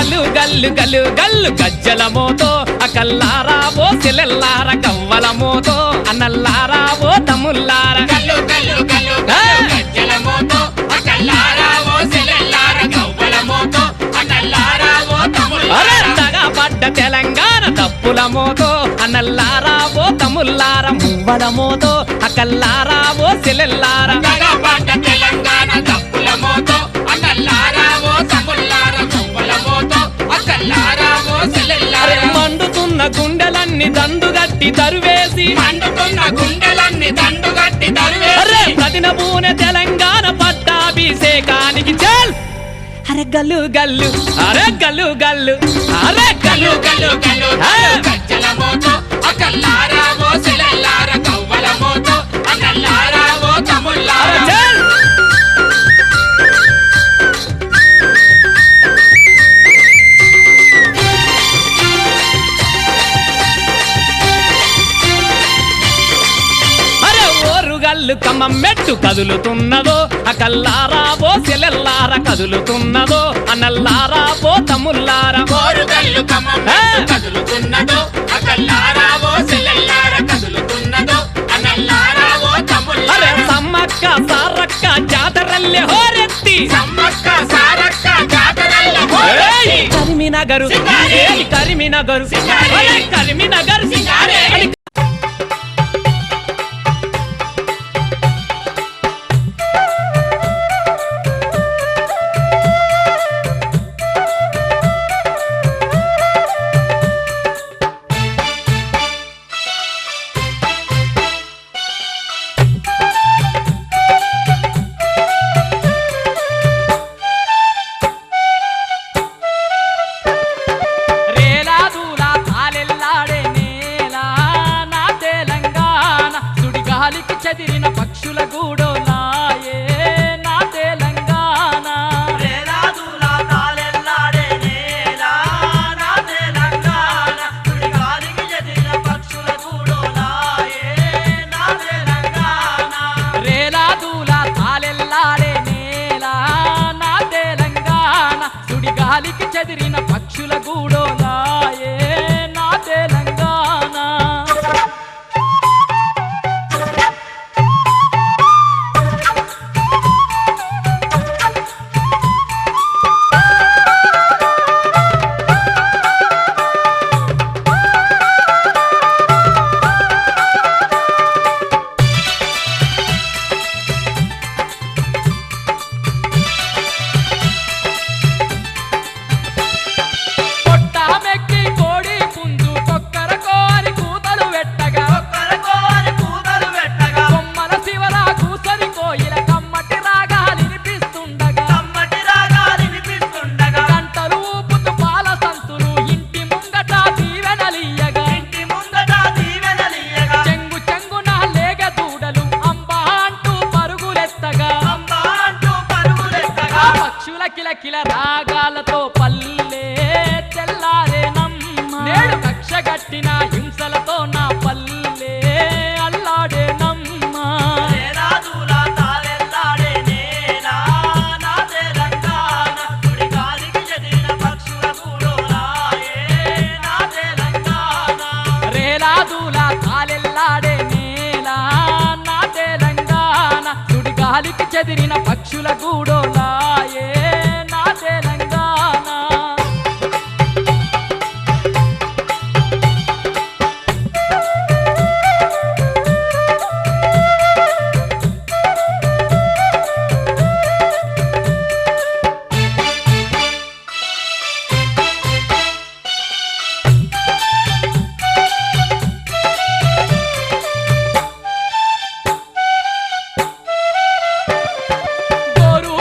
గల్లు గల్లు గల్లు గల్లు గజ్జల మోతో అకల్లారా ఓ సెలెల్లార కవ్వల మోతో అన్నల్లారా ఓ తమ్ముల్లార గల్లు గల్లు గల్లు గజ్జల మోతో అకల్లారా ఓ సెలెల్లార కవ్వల మోతో అన్నల్లారా ఓ తమ్ముల్లార పడ్డ తెలంగాణ తప్పుల మోతో అన్నల్లారా ఓ తమ్ముల్లార మువ్వల మోతో అకల్లారా ఓ సెలెల్లార పడ్డ తెలంగాణ తప్పుల మోతో అన్నల్లారా ఓ తమ్ముల్లార మువ్వల మోతో అకల్లారా ఓ సెలెల్లార మండుతున్న గుండెలన్నీ దండుగట్టి తరువేసి మండుతున్న గుండెలన్నీ దండుగట్టి తరువేసి ప్రతిన పూనె తెలంగాణ పట్టాభిషేకానికి చల్ అరే గల్లు గల్లు అరే గల్లు గల్లు అరే గల్లు గల్లు గల్లు గజ్జల మోతో అకల్లారా ఓ సెలెల్లార కవ్వల మోతో అన్నల్లారా ఓ తమ్ముల్లార గల్లు కమ్మం మెట్టు కదులుతున్నదో అకల్లారా ఓ సెలెల్లార కదులుతున్నదో అన్నల్లారా ఓ తమ్ముల్లార గల్లు కమ్మం మెట్టు కదులుతున్నదో అకల్లారా ఓ సెలెల్లార కదులుతున్నదో అన్నల్లారా ఓ తమ్ముల్లార సమ్మక్క సారక్క జాతరల్లే హోరెత్తి సమ్మక్క సారక్క జాతరల్లే హోరెత్తి కరిమినగరు కరిమినగరు కరిమినగరు చెదిరిన పక్షుల గూడోలాయే నా తెలంగాణ రేలాదులా తాలెల్లాడే నేల నా తెలంగాణ సుడిగాలికి చెదిరిన పక్షుల గూడోలాయే నా తెలంగాణ రేలాదులా తాలెల్లాడే నేల నా తెలంగాణ సుడిగాలికి చెదిరిన పక్షుల గూడోలాయే నా తెలంగాణ కిల రాగాలతో పల్లె తెల్లారేనమ్మ నేడు కక్షగట్టిన హింసలతో నా పల్లె అల్లాడేనమ్మ రేలాదులా తాలెల్లాడే నేల నా తెలంగాణ సుడిగాలికి చెదిరిన పక్షుల గూడోలాయే నా తెలంగాణ రేలాదులా తాలెల్లాడే నేల నా తెలంగాణ సుడిగాలికి చెదిరిన పక్షుల గూడోలాయే నా తెలంగాణ గోరు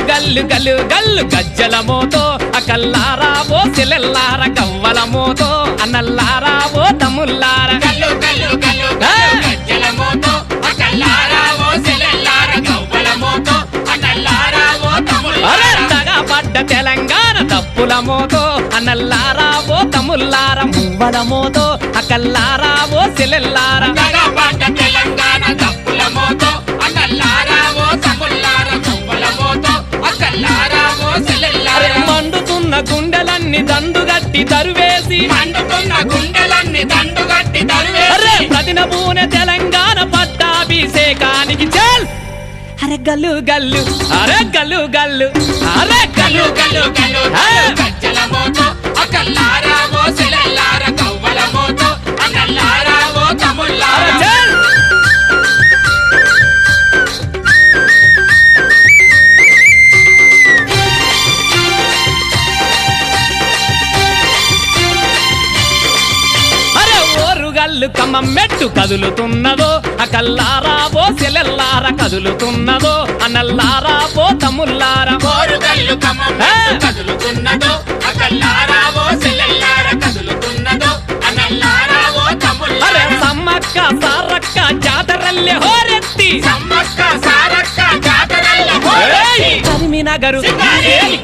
గల్లు గల్లు గల్లు గజ్జల మోతో అకల్లారా ఓ సెలెల్లార కవ్వల మోతో అన్నల్లారా ఓ తమ్ముల్లార గల్లు గల్లు గల్లు గజ్జల మోతో అకల్లారా ఓ సెలెల్లార కవ్వల మోతో అన్నల్లారా ఓ తమ్ముల్లార తగా పడ్డ తెలంగాణ తప్పుల మోతో అన్నల్లారా ఓ తమ్ముల్లార మువ్వల మోతో అకల్లారా ఓ సెలెల్లార తగా పడ్డ తెలంగాణ తప్పుల మోతో అన్నల్లారా ఓ తమ్ముల్లార కవ్వల మోతో అకల్లారా ఓ సెలెల్లార మండుతున్న గుండెలన్నీ దండుగట్టి తరువేసి మండుతున్న గుండెలన్నీ దండుగట్టి తరువేసి ప్రతినబూనె తెలంగాణ పట్టాభిషేకానికి చల్ అరే గల్లు గల్లు అరే గల్లు గల్లు అరే గల్లు గల్లు గల్లు గజ్జల మోతో అకల్లారా ఓ సెలెల్లార కవ్వల మోతో అన్నల్లారా ఓ తమ్ముల్లార కమ్మం మెట్టు కదులుతున్నదో అకల్లారా ఓ సెలెల్లార కదులుతున్నదో అన్నల్లారా ఓ తమ్ముల్లారా కోరుగల్లు కమ్మం మెట్టు కదులుతున్నదో అకల్లారా ఓ సెలెల్లార కదులుతున్నదో అన్నల్లారా ఓ తమ్ముల్లారా సమ్మక్క సారక్క జాతరల్లె హోరెత్తి సమ్మక్క సారక్క జాతరల్లె హోరెత్తి కరిమినగరు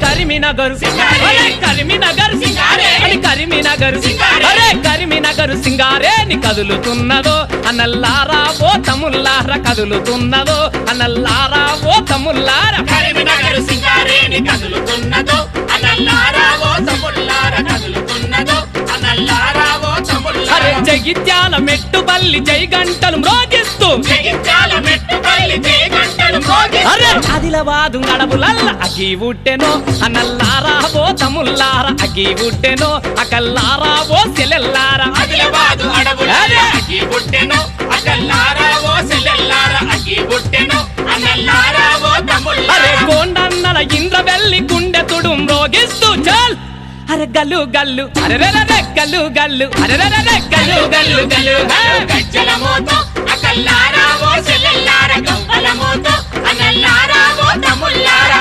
కరిమినగరు కరిమినగరు కరిమినగరు అరే కరిమినగరు సింగారేని కదులుతున్నదో అన్నల్లారా ఓ తమ్ముల్లార కదులుతున్నదో అన్నల్లారా ఓ తమ్ముల్లార కరిమినగరు సింగారేని కదులుతున్నదో అన్నల్లారా ఓ తమ్ముల్లార కదులుతున్నదో అన్నల్లారా ఓ తమ్ముల్లార అరే జగిత్యాల మెట్టుపల్లి జై గంటలు మ్రోగిస్తూ జగిత్యాల మెట్టుపల్లి జై గంటలు మ్రోగిస్తూ అరే ఆదిలాబాదు అడవులల్ల అగి ఉట్టెనో అన్నల్లారా ఓ తమ్ముల్లార అగి ఉట్టెనో అకల్లారా ఓ సెలెల్లార ఆదిలాబాదు అడవులల్ల అగి ఉట్టెనో అకల్లారా ఓ సెలెల్లార అగి ఉట్టెనో అన్నల్లారా ఓ తమ్ముల్లార అరే కొండన్నల ఇంద్రవెల్లి గుండె తుడు మ్రోగిస్తూ చల్ అరే గల్లు గల్లు అరే గల్లు గల్లు అరే గల్లు గల్లు గల్లు గజ్జల మోతో అకల్లారా ఓ సెలెల్లార కవ్వల మోతో అన్నల్లారా ఓ తమ్ముల్లార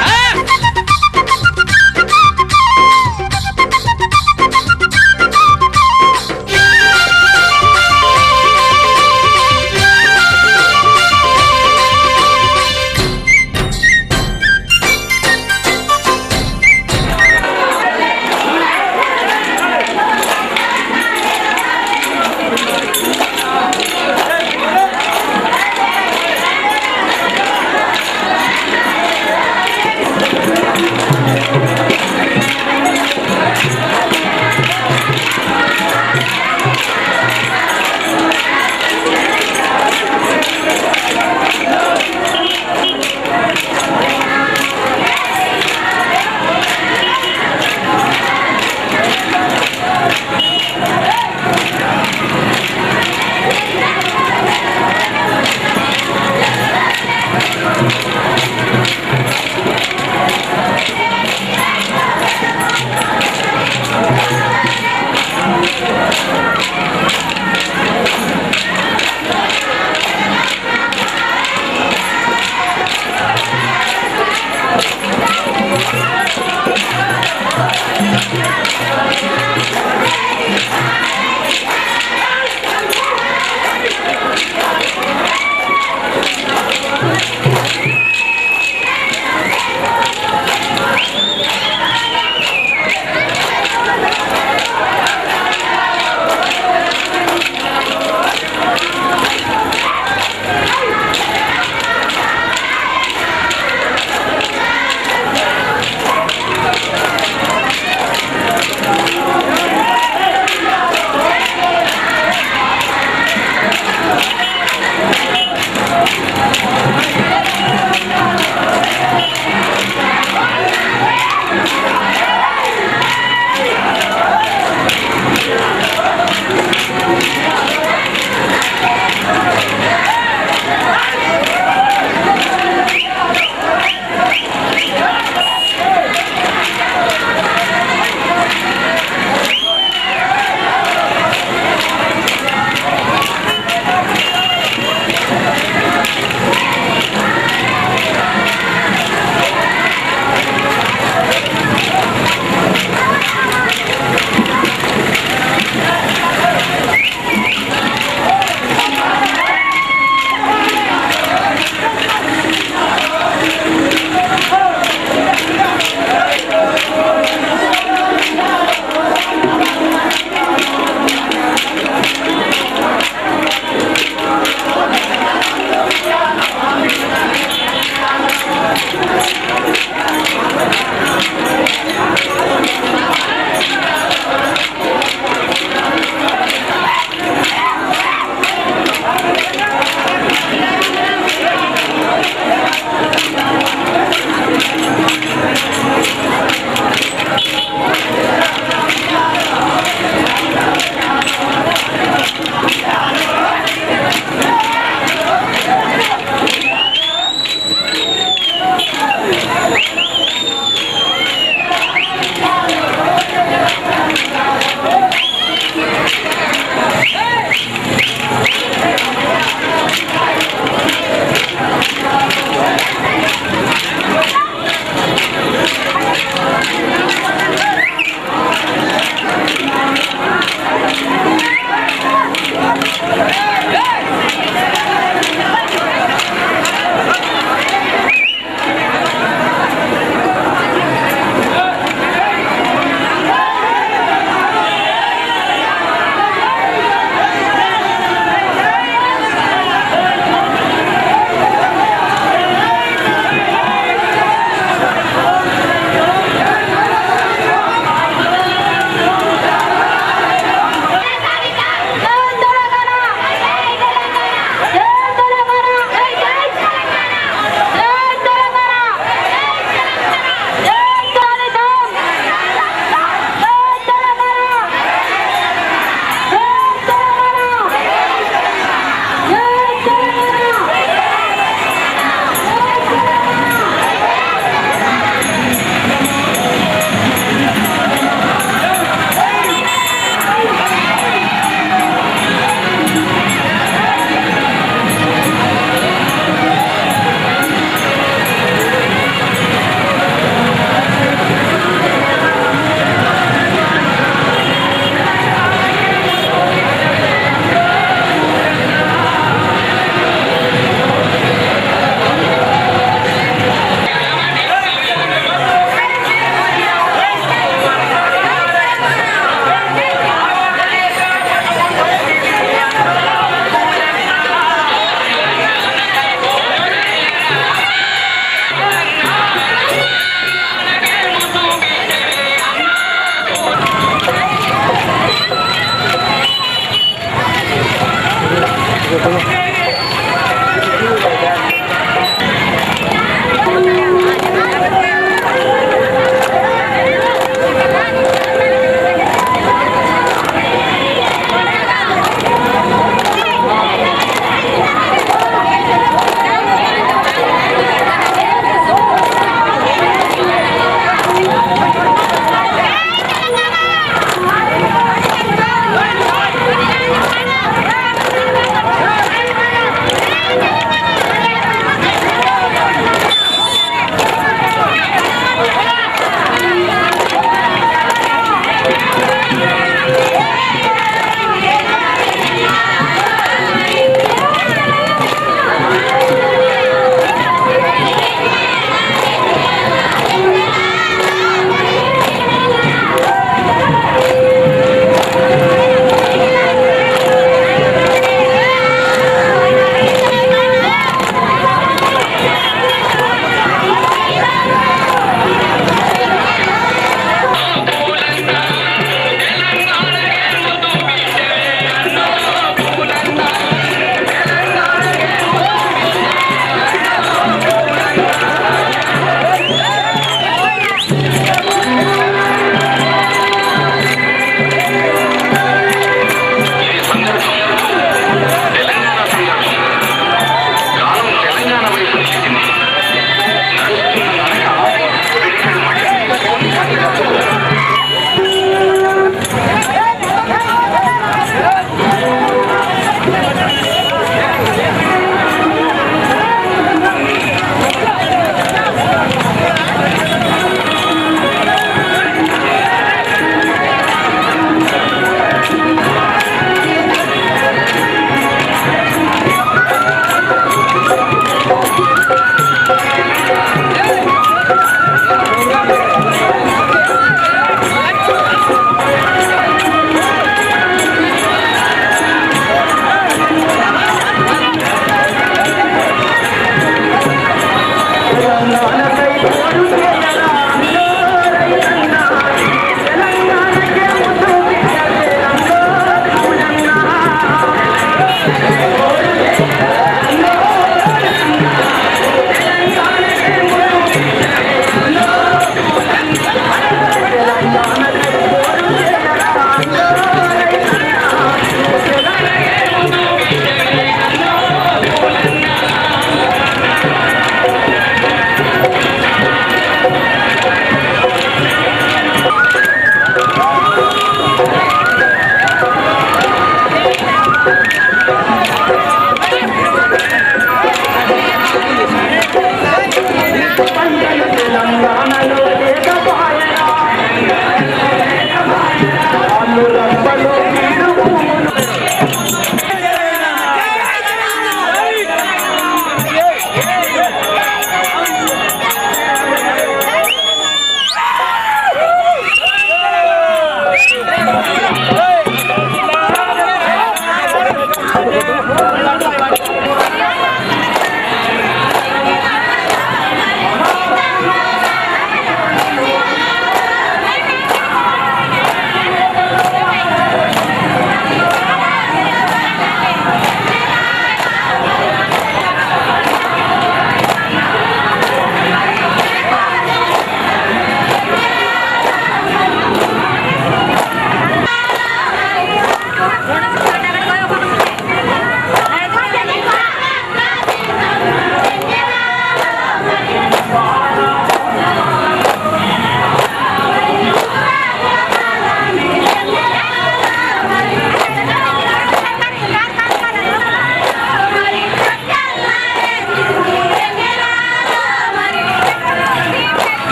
తెలంగాణకై పోరు